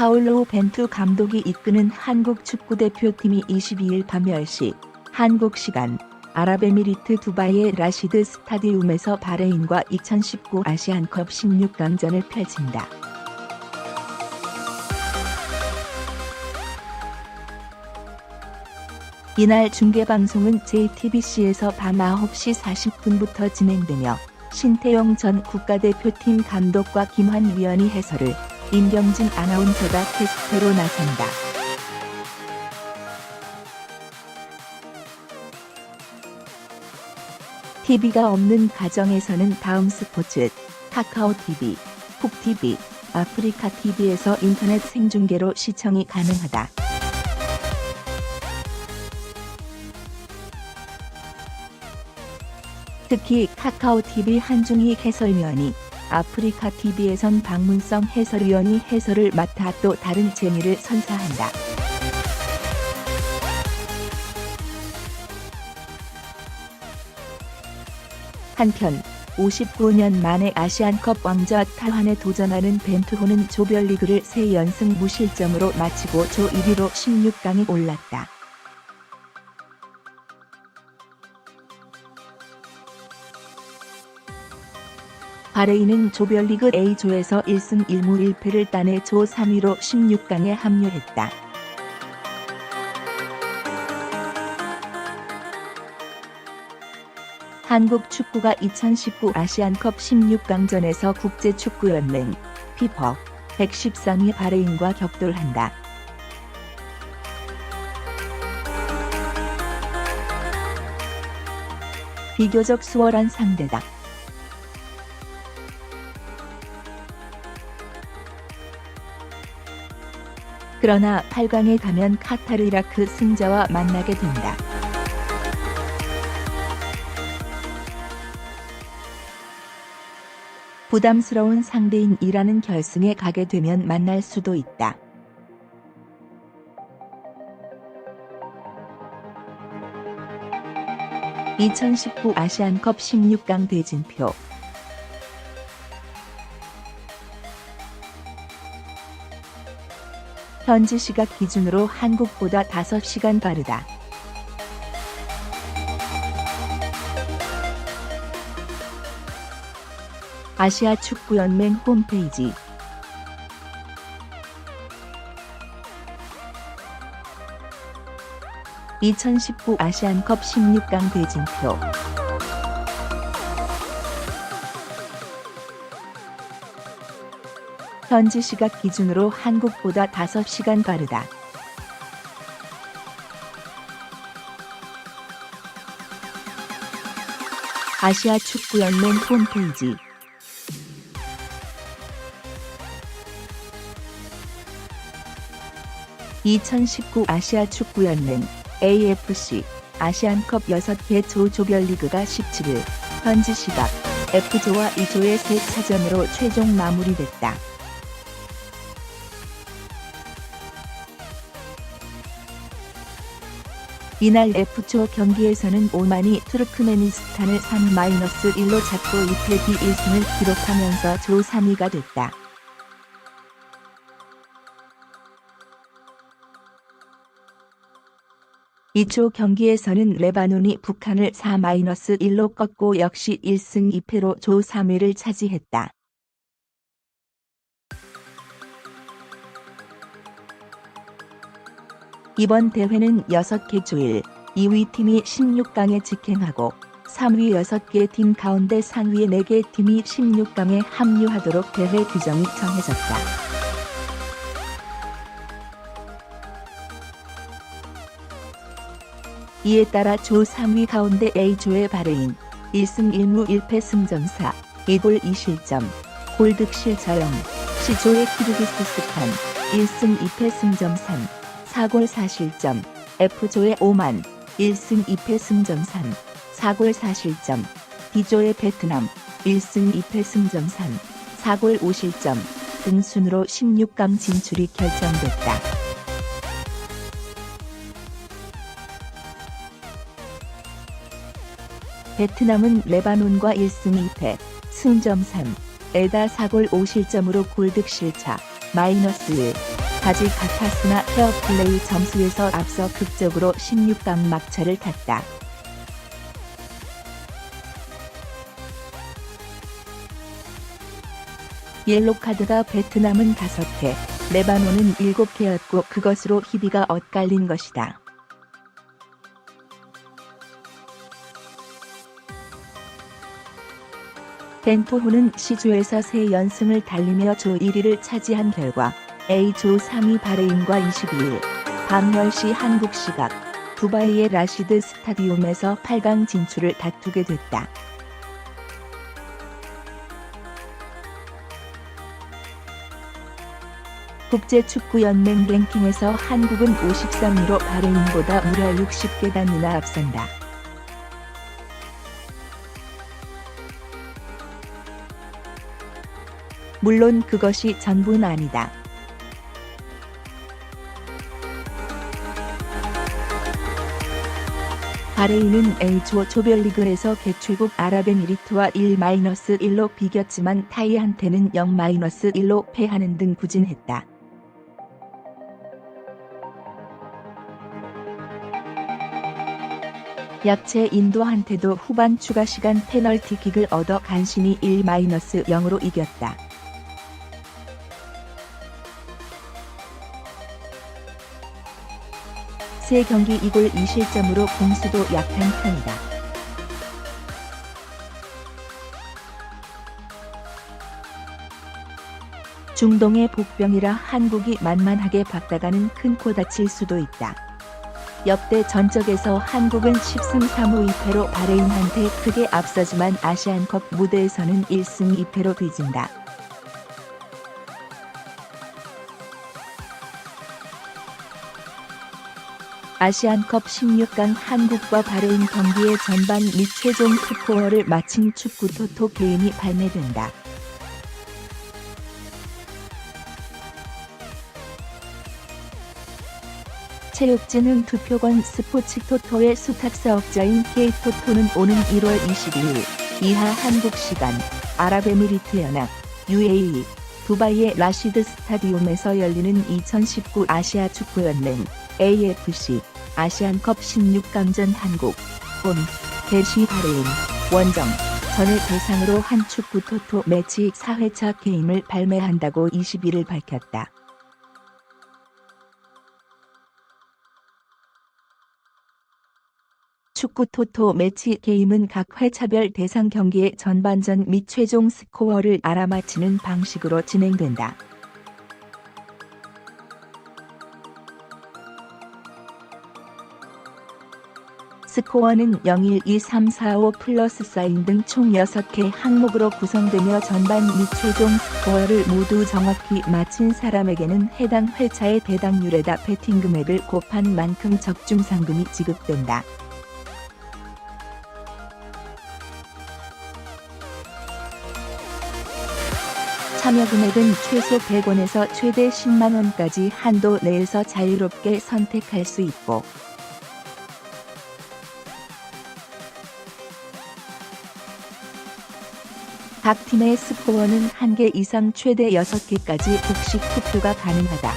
파울로 벤투 감독이 이끄는 한국 축구대표팀이 22일 밤 10시 한국 시간 아랍에미리트 두바이의 라시드 스타디움에서 바레인과 2019 아시안컵 16강전을 펼친다. 이날 중계방송은 JTBC에서 밤 9시 40분부터 진행되며 신태용 전 국가대표팀 감독과 김환 위원이 해설을, 임경진 아나운서가 캐스터로 나선다. TV가 없는 가정에서는 다음 스포츠, 카카오TV, 푹TV, 아프리카TV에서 인터넷 생중계로 시청이 가능하다. 특히 카카오TV 한중희 해설위원이, 아프리카TV에선 박문성 해설위원이 해설을 맡아 또 다른 재미를 선사한다. 한편 59년 만에 아시안컵 왕좌 탈환에 도전하는 벤투호는 조별리그를 3연승 무실점으로 마치고 조 1위로 16강에 올랐다. 바레인은 조별리그 A조에서 1승 1무 1패를 따내 조 3위로 16강에 합류했다. 한국 축구가 2019 아시안컵 16강전에서 국제축구연맹 FIFA 113위 바레인과 격돌한다. 비교적 수월한 상대다. 그러나 8강에 가면 카타르 이라크 승자와 만나게 된다. 부담스러운 상대인 이란은 결승에 가게 되면 만날 수도 있다. (2019) 아시안컵 16강 대진표. 현지 시각 기준으로 한국보다 5시간 빠르다. 아시아 축구연맹 홈페이지. (2019) 아시안컵 16강 대진표. 현지 시각 기준으로 한국보다 5시간 빠르다. 아시아 축구연맹 홈페이지. (2019) 아시아 축구연맹 AFC 아시안컵 6개 조 조별리그가 17일 현지 시각 F조와 E조의 3차전으로 최종 마무리됐다. 이날 F조 경기에서는 오만이 투르크메니스탄을 3-1로 잡고 2패 뒤 1승을 기록하면서 조 3위가 됐다. E조 경기에서는 레바논이 북한을 4-1로 꺾고 역시 1승 2패로 조 3위를 차지했다. 이번 대회는 6개 조일 2위 팀이 16강에 직행하고 3위 6개 팀 가운데 상위 4개 팀이 16강에 합류하도록 대회 규정이 정해졌다. 이에 따라 조 3위 가운데 A조의 바레인 1승 1무 1패 승점사 2골 2실점 골득실 0, C조의 키르기스스탄 1승 2패 승점 3, 4골 4실점, F조의 오만 1승 2패 승점 3, 4골 4실점, D조의 베트남 1승 2패 승점 3, 4골 5실점 등 순으로 16강 진출이 결정됐다. 베트남은 레바논과 1승 2패, 승점 3, 에다 4골 5실점으로 골득실차 -1, 타지카타스나 페어플레이 점수에서 앞서 극적으로 16강 막차를 탔다. 옐로 카드가 베트남은 5개, 레바논은 7개였고 그것으로 희비가 엇갈린 것이다. 벤토호는 C조에서 3연승을 달리며 조 1위를 차지한 결과 A조 3위 바레인과 22일 밤 10시 한국 시각 두바이의 라시드 스타디움에서 8강 진출을 다투게 됐다. 국제축구연맹 랭킹에서 한국은 53위로 바레인보다 무려 60계단이나 앞선다. 물론 그것이 전부는 아니다. 바레인은 A조 조별리그에서 개최국 아랍에미리트와 1-1로 비겼지만 타이한테는 0-1로 패하는 등 부진했다. 약체 인도한테도 후반 추가 시간 페널티킥을 얻어 간신히 1-0으로 이겼다. 세 경기 2골 2실점으로 공수도 약한 편이다. 중동의 복병이라 한국이 만만하게 박다가는 큰 코 다칠 수도 있다. 역대 전적에서 한국은 10승 3무 2패로 바레인한테 크게 앞서지만 아시안컵 무대에서는 1승 2패로 뒤진다. 아시안컵 16강 한국과 바레인 경기의 전반 및 최종 스코어를 마친 축구토토 게임이 발매된다. 체육진흥 투표권 스포츠토토의 수탁사업자인 K토토는 오는 1월 22일 이하 한국 시간 아랍에미리트 연합 UAE 두바이의 라시드 스타디움에서 열리는 2019 아시아 축구연맹 AFC 아시안컵 16강전 한국 홈 대시 바레인 원정 전을 대상으로 한 축구토토 매치 4회차 게임을 발매한다고 21일 밝혔다. 축구 토토 매치 게임은 각 회차별 대상 경기의 전반전 및 최종 스코어를 알아맞히는 방식으로 진행된다. 스코어는 0, 1, 2, 3, 4, 5 플러스 사인 등 총 6개 항목으로 구성되며 전반 및 최종 스코어를 모두 정확히 맞힌 사람에게는 해당 회차의 배당률에다 베팅 금액을 곱한 만큼 적중 상금이 지급된다. 참여 금액은 최소 100원에서 최대 10만 원까지 한도 내에서 자유롭게 선택할 수 있고 각 팀의 스코어는 1개 이상 최대 6개까지 복식 투표가 가능하다.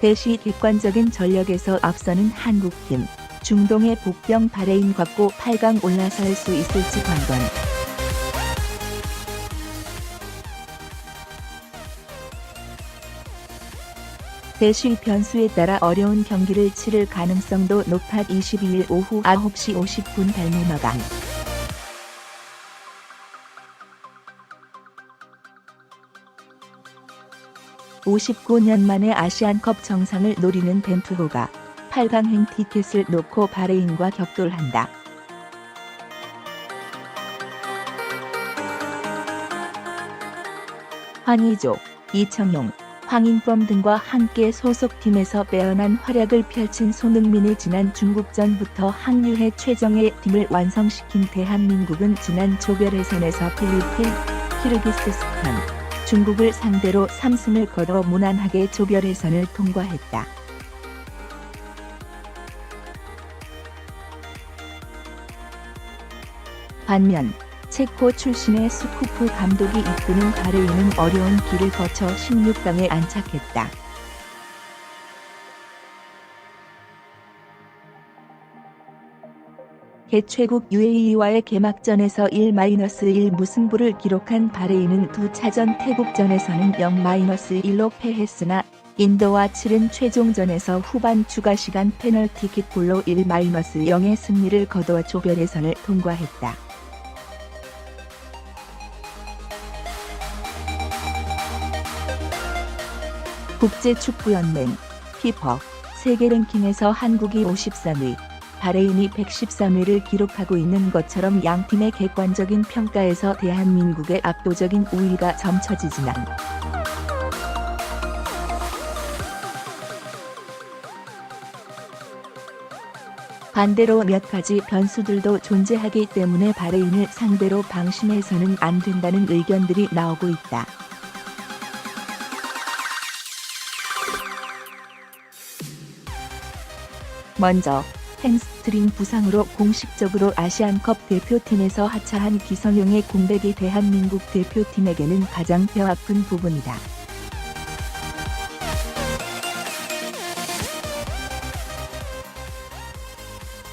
대시 객관적인 전력에서 앞서는 한국팀, 중동의 복병 바레인과 꼭 8강 올라설 수 있을지 관건. 대시 변수에 따라 어려운 경기를 치를 가능성도 높아 22일 오후 9시 50분 발매 마감. (59년) 만에 아시안컵 정상을 노리는 벤투호가 8강행 티켓을 놓고 바레인과 격돌한다. 황의조, 이청용, 황인범 등과 함께 소속팀에서 빼어난 활약을 펼친 손흥민이 지난 중국전부터 항류해 최정예 팀을 완성시킨 대한민국은 지난 조별 예선에서 필리핀, 키르기스스탄, 중국을 상대로 3승을 거둬 무난하게 조별 예선을 통과했다. 반면 체코 출신의 스쿠프 감독이 이끄는 바레인은 어려운 길을 거쳐 16강에 안착했다. 개최국 UAE와의 개막전에서 1-1 무승부를 기록한 바레인은 두 차전 태국전에서는 0-1로 패했으나 인도와 치른 최종전에서 후반 추가시간 페널티킥골로 1-0의 승리를 거둬 조별예선을 통과했다. 국제축구연맹 피파 세계 랭킹에서 한국이 53위, 바레인이 113위를 기록하고 있는 것처럼 양팀의 객관적인 평가에서 대한민국의 압도적인 우위가 점쳐지지만 반대로 몇 가지 변수들도 존재하기 때문에 바레인을 상대로 방심해서는 안 된다는 의견들이 나오고 있다. 먼저 햄스트링 부상으로 공식적으로 아시안컵 대표팀에서 하차한 기성용의 공백이 대한민국 대표팀에게는 가장 뼈아픈 부분이다.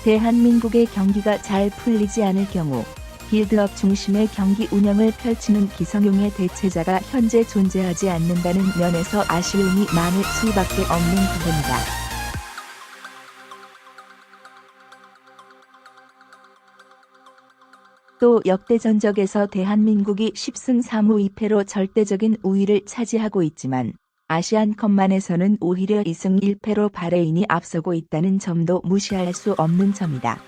대한민국의 경기가 잘 풀리지 않을 경우 빌드업 중심의 경기 운영을 펼치는 기성용의 대체자가 현재 존재하지 않는다는 면에서 아쉬움이 많을 수밖에 없는 부분이다. 또 역대 전적에서 대한민국이 10승 3무 2패로 절대적인 우위를 차지하고 있지만 아시안컵만에서는 오히려 2승 1패로 바레인이 앞서고 있다는 점도 무시할 수 없는 점이다.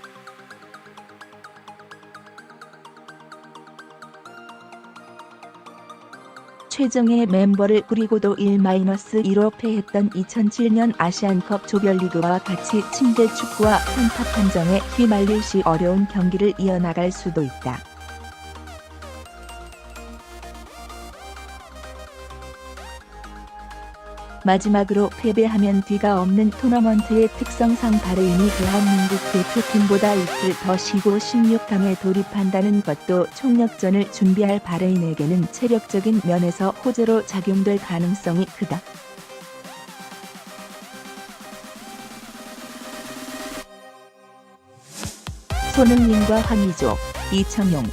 최정예 멤버를 꾸리고도 1-2로 패했던 2007년 아시안컵 조별리그와 같이 침대 축구와 편파 판정에 휘말릴 시 어려운 경기를 이어나갈 수도 있다. 마지막으로 패배하면 뒤가 없는 토너먼트의 특성상 바레인이 대한민국 대표팀보다 이틀 더 쉬고 16강에 돌입한다는 것도 총력전을 준비할 바레인에게는 체력적인 면에서 호재로 작용될 가능성이 크다. 손흥민과 황의조, 이청용,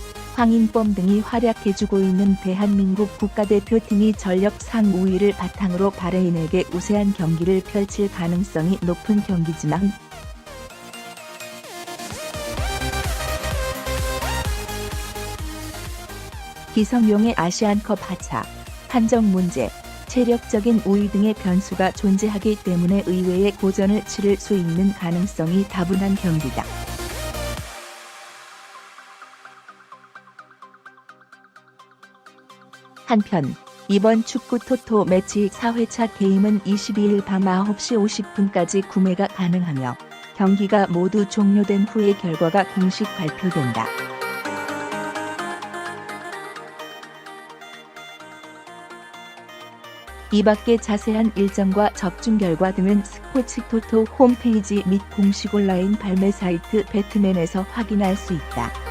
황인범 등이 활약해주고 있는 대한민국 국가대표팀이 전력 상우위를 바탕으로 바레인에게 우세한 경기를 펼칠 가능성이 높은 경기지만 기성용의 아시안컵 하차, 한정 문제, 체력적인 우위 등의 변수가 존재하기 때문에 의외의 고전을 치를 수 있는 가능성이 다분한 경기다. 한편 이번 축구 토토 매치 4회차 게임은 22일 밤 9시 50분까지 구매가 가능하며 경기가 모두 종료된 후에 결과가 공식 발표된다. 이 밖에 자세한 일정과 적중 결과 등은 스포츠 토토 홈페이지 및 공식 온라인 발매 사이트 배트맨에서 확인할 수 있다.